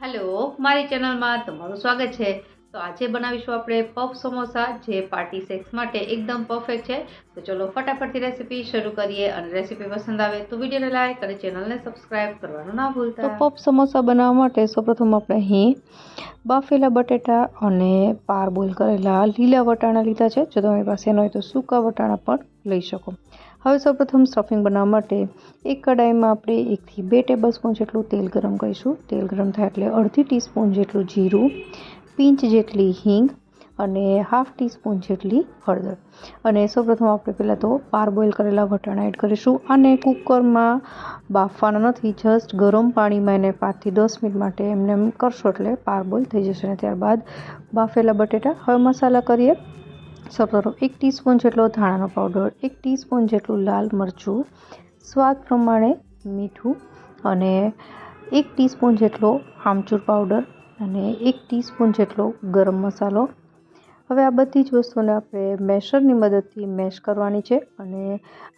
Hello मारी channel में तमारुं स्वागत है। तो आज बनावीशुं आपणे पफ समोसा जे पार्टी सेक्स माटे एकदम परफेक्ट है। तो चलो फटाफट रेसिपी शुरू करिए और रेसिपी पसंद आवे तो वीडियो ने लाइक और चेनल ने सब्सक्राइब करवानुं ना भूलता। तो पफ समोसा बनाववा माटे सौप्रथम आपणे અહીં બાફેલા બટેટા અને પારબોઇલ કરેલા લીલા વટાણા લીધા છે। જો તમારી પાસે ન હોય તો સૂકા વટાણા પણ લઈ શકો। હવે સૌપ્રથમ સ્ટફિંગ બનાવવા માટે એક કડાઈમાં આપણે 1 થી 2 ટેબલસ્પૂન જેટલું તેલ ગરમ કરીશું। તેલ ગરમ થાય એટલે અડધી ટીસ્પૂન જેટલું જીરું, પિંચ જેટલી હિંગ અને હાફ ટીસ્પૂન જેટલી હળદર અને સૌપ્રથમ આપણે પહેલાં તો પારબોઇલ કરેલા વટાણા એડ કરીશું। આને કુકરમાં બાફવાના નથી, જસ્ટ ગરમ પાણીમાં એને 5 થી 10 મિનિટ માટે એમને એમ કરશો એટલે પારબોઇલ થઈ જશે અને ત્યારબાદ બાફેલા બટેટા। હવે મસાલા કરીએ। સૌપ્રથમ 1 ટીસ્પૂન જેટલો ધાણાનો પાવડર, 1 ટીસ્પૂન જેટલું લાલ મરચું, સ્વાદ પ્રમાણે મીઠું અને 1 ટીસ્પૂન જેટલો આમચૂર પાવડર અને 1 ટીસ્પૂન જેટલો ગરમ મસાલો। હવે આ બધી જ વસ્તુને આપણે મેશરની મદદથી મેશ કરવાની છે અને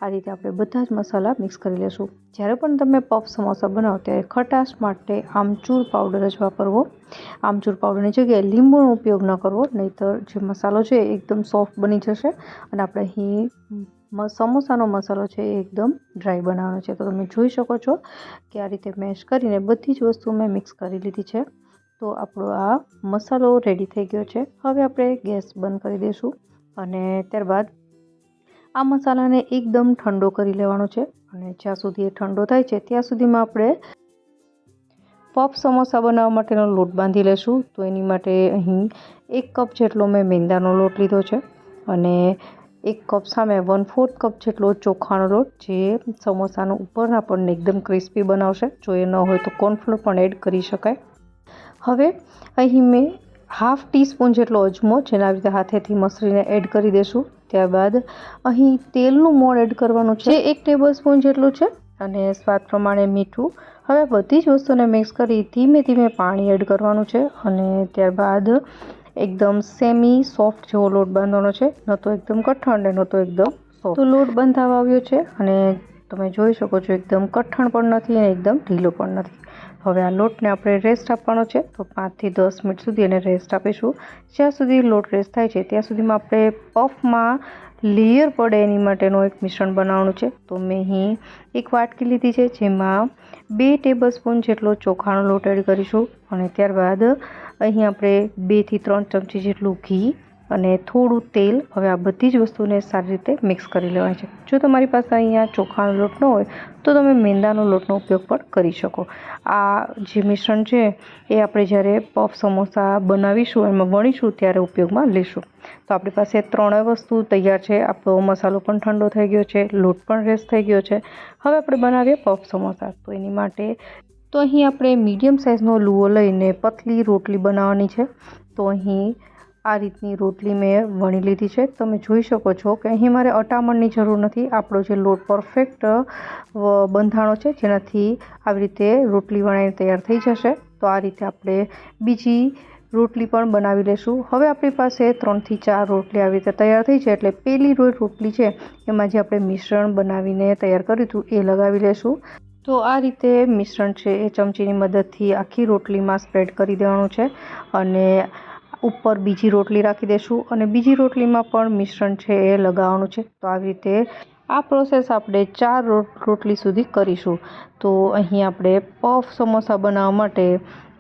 આ રીતે આપણે બધા જ મસાલા મિક્સ કરી લેશું। જ્યારે પણ તમે પફ સમોસા બનાવો ત્યારે ખટાશ માટે આમચૂર પાવડર જ વાપરવો। આમચૂર પાવડરની જગ્યાએ લીંબુનો ઉપયોગ ન કરવો, નહીંતર જે મસાલો છે એ એકદમ સોફ્ટ બની જશે અને આપણે અહીં સમોસાનો મસાલો છે એ એકદમ ડ્રાય બનાવવાનો છે। તો તમે જોઈ શકો છો કે આ રીતે મેશ કરીને બધી જ વસ્તુ મેં મિક્સ કરી લીધી છે। તો આપણો આ મસાલો રેડી થઈ ગયો છે। હવે આપણે ગેસ બંધ કરી દઈશું અને ત્યારબાદ આ મસાલાને એકદમ ઠંડો કરી લેવાનો છે અને જ્યાં સુધી એ ઠંડો થાય છે ત્યાં સુધીમાં આપણે પફ સમોસા બનાવવા માટેનો લોટ બાંધી લેશું। તો એની માટે અહીં 1 કપ જેટલો મેં મેંદાનો લોટ લીધો છે અને 1 કપ સામે 1/4 કપ જેટલો ચોખાનો લોટ, જે સમોસાનો ઉપરના પણ એકદમ ક્રિસ્પી બનાવશે। જો એ ન હોય તો કોર્નફ્લોર પણ એડ કરી શકાય। હવે અહીં મેં હાફ ટીસ્પૂન જેટલો અજમો, જેને આવી રીતે હાથેથી મસળીને એડ કરી દઈશું। ત્યારબાદ અહીં તેલનું મોણ એડ કરવાનું છે, જે 1 ટેબલસ્પૂન જેટલું છે અને સ્વાદ પ્રમાણે મીઠું। હવે બધી જ વસ્તુને મિક્સ કરી ધીમે ધીમે પાણી એડ કરવાનું છે અને ત્યારબાદ એકદમ સેમી સોફ્ટ જેવો લોટ બાંધવાનો છે, ન તો એકદમ કઠણ ને ન તો એકદમ સોફ્ટ। તો લોટ બંધાવા આવ્યો છે અને તમે જોઈ શકો છો એકદમ કઠણ પણ નથી અને એકદમ ઢીલો પણ નથી। હવે આ લોટને આપણે રેસ્ટ આપવાનો છે, તો 5 થી 10 મિનિટ સુધી એને રેસ્ટ આપીશું। જ્યાં સુધી લોટ રેસ્ટ થાય છે ત્યાં સુધીમાં આપણે પફમાં લેયર પડે એની માટેનું એક મિશ્રણ બનાવવાનું છે। તો મેં અહીં એક વાટકી લીધી છે, જેમાં 2 ટેબલસ્પૂન જેટલો ચોખાનો લોટ એડ કરીશું અને ત્યારબાદ અહીં આપણે 2 થી 3 ચમચી જેટલું ઘી અને થોડું તેલ। હવે આ બધી જ વસ્તુને સારી રીતે મિક્સ કરી લેવાની છે। જો તમારી પાસે અહીંયા ચોખાનો લોટ ન હોય તો તમે મેંદાનો લોટનો ઉપયોગ પણ કરી શકો। આ જે મિશ્રણ છે એ આપણે જ્યારે પફ સમોસા બનાવીશું, એમાં વણીશું ત્યારે ઉપયોગમાં લઈશું। તો આપણી પાસે 3 વસ્તુ તૈયાર છે। આપણો મસાલો પણ ઠંડો થઈ ગયો છે, લોટ પણ રેસ્ટ થઈ ગયો છે। હવે આપણે બનાવીએ પફ સમોસા। તો એની માટે તો અહીં આપણે મીડિયમ સાઇઝનો લુઓ લઈને પતલી રોટલી બનાવવાની છે। તો અહીં આ રીતની રોટલી મેં વણી લીધી છે। તમે જોઈ શકો છો કે અહીં મારે અટામણની જરૂર નથી। આપણો જે લોટ પરફેક્ટ બંધાણો છે, જેનાથી આવી રીતે રોટલી વણાઈને તૈયાર થઈ જશે। તો આ રીતે આપણે બીજી રોટલી પણ બનાવી લઈશું। હવે આપણી પાસે 3 થી 4 રોટલી આવી રીતે તૈયાર થઈ છે, એટલે પહેલી રોટલી છે એમાં જે આપણે મિશ્રણ બનાવીને તૈયાર કર્યું હતું એ લગાવી લઈશું। તો આ રીતે મિશ્રણ છે એ ચમચીની મદદથી આખી રોટલીમાં સ્પ્રેડ કરી દેવાનું છે અને ઉપર બીજી રોટલી રાખી દઈશું અને બીજી રોટલીમાં પણ મિશ્રણ છે એ લગાવવાનું છે। તો આવી રીતે આ પ્રોસેસ આપણે 4 રોટલી સુધી કરીશું। તો અહીં આપણે પફ સમોસા બનાવવા માટે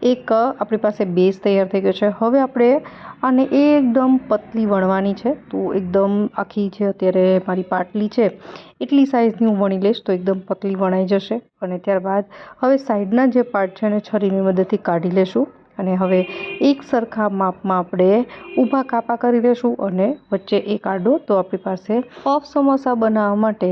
એક આપણી પાસે બેઝ તૈયાર થઈ ગયો છે। હવે આપણે આને એકદમ પતલી વણવાની છે। તો એકદમ આખી જે અત્યારે મારી પાટલી છે એટલી સાઇઝની હું વણી લઈશ, તો એકદમ પતલી વણાઈ જશે અને ત્યારબાદ હવે સાઈડના જે પાર્ટ છે એને છરીની મદદથી કાઢી લેશું અને હવે એક સરખા માપમાં આપણે ઊભા કાપા કરી લઈશું અને વચ્ચે એક આડો। તો આપણી પાસે પફ સમોસા બનાવવા માટે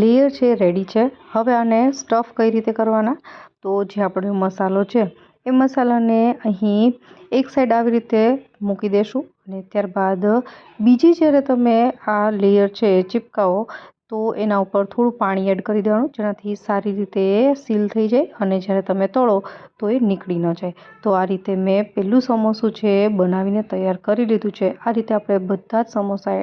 લેયર છે રેડી છે। હવે આને સ્ટફ કઈ રીતે કરવાના, તો જે આપણો મસાલો છે એ મસાલાને અહીં એક સાઈડ આવી રીતે મૂકી દેશું અને ત્યારબાદ બીજી જ્યારે તમે આ લેયર છે એ ચિપકાવો તો એના ઉપર થોડું પાણી એડ કરી દેવાનું, જેનાથી સારી રીતે સીલ થઈ જાય અને જ્યારે તમે તળો તો એ નીકળી ન જાય. તો આ રીતે મેં પહેલું સમોસું છે બનાવીને તૈયાર કરી લીધું છે. આ રીતે આપણે બધા જ સમોસા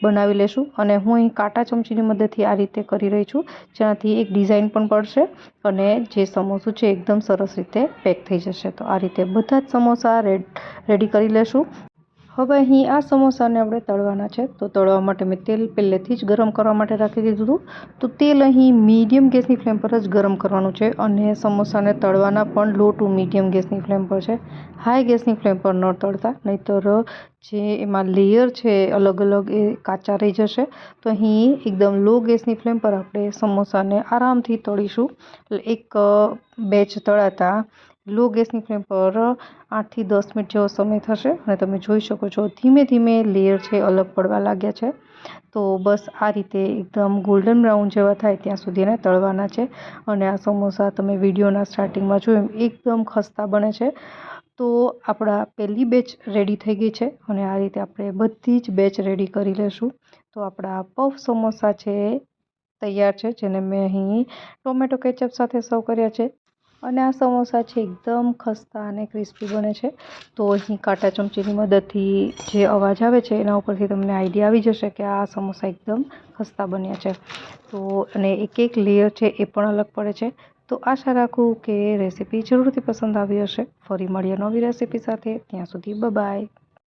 બનાવી લેશું અને હું અહીં કાંટા ચમચીની મદદથી આ રીતે કરી રહી છું, જેનાથી એક ડિઝાઇન પણ પડશે અને જે સમોસું છે એકદમ સરસ રીતે પેક થઈ જશે. તો આ રીતે બધા જ સમોસા રેડી કરી લેશું. હવે અહીં આ સમોસાને આપણે તળવાના છે. તો તળવા માટે મેં તેલ પહેલેથી જ ગરમ કરવા માટે રાખી દીધું હતું. તો તેલ અહીં મીડિયમ ગેસની ફ્લેમ પર જ ગરમ કરવાનું છે અને સમોસાને તળવાના પણ લો ટુ મીડિયમ ગેસની ફ્લેમ પર છે. હાઈ ગેસની ફ્લેમ પર ન તળતા, નહીંતર જે એમાં લેયર છે અલગ અલગ એ કાચા રહી જશે. તો અહીં એકદમ લો ગેસની ફ્લેમ પર આપણે સમોસાને આરામથી તળીશું. એક બેચ તળાતા લો ગેસની ફ્લેમ પર 8 થી 10 મિનિટ જેવો સમય થશે અને તમે જોઈ શકો છો ધીમે ધીમે લેયર છે અલગ પડવા લાગ્યા છે. તો બસ આ રીતે એકદમ ગોલ્ડન બ્રાઉન જેવા થાય ત્યાં સુધી એને તળવાના છે. અને આ સમોસા તમે વિડીયોના સ્ટાર્ટિંગમાં જોયું એકદમ ખસ્તા બને છે. તો આપણા પહેલી બેચ રેડી થઈ ગઈ છે અને આ રીતે આપણે બધી જ બેચ રેડી કરી લેશું. તો આપણા પફ સમોસા છે તૈયાર છે, જેને મેં અહીં ટોમેટો કેચઅપ સાથે સર્વ કર્યા છે. અને આ સમોસા છે એકદમ ખસ્તા અને ક્રિસ્પી બને છે. તો અહીં કાંટા ચમચીની મદદથી જે અવાજ આવે છે એના ઉપરથી તમને આઈડિયા આવી જશે કે આ સમોસા એકદમ ખસ્તા બન્યા છે. તો અને એક એક લેયર છે એ પણ અલગ પડે છે. તો આશા રાખું કે રેસીપી જરૂરથી પસંદ આવી હશે. ફરી મળીએ નવી રેસીપી સાથે. ત્યાં સુધી બાય.